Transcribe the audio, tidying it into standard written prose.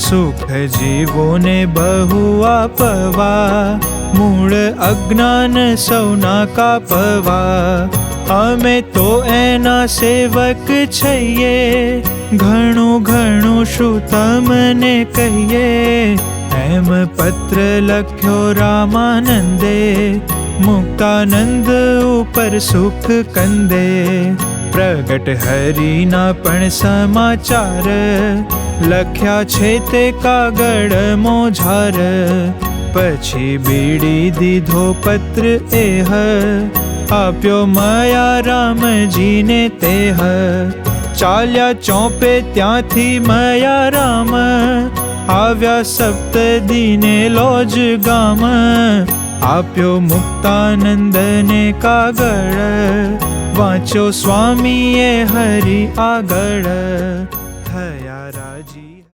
સુખ જીવોને બહુ આપવા, મૂળ અજ્ઞાન સૌના કાપવા. અમે તો એના સેવક છીએ, ઘણું ઘણું શું તમને કહીએ. એમ પત્ર લખ્યો રામાનંદે, મુક્તાનંદ ઉપર સુખ કંદે. પ્રગટ હરિના પણ સમાચાર, લખ્યા છે તે કાગળ મોઝાર. પછી બીડી દીધો પત્ર એહ, આપ્યો મયા રામજીને તેહ. ચાલ્યા ચોપે ત્યાંથી મયા રામ, આવ્યા સપ્તદીને લોજ ગામ. આપ્યો મુક્તાનંદને કાગળ, વાંચો સ્વામીએ હરિ આગળ.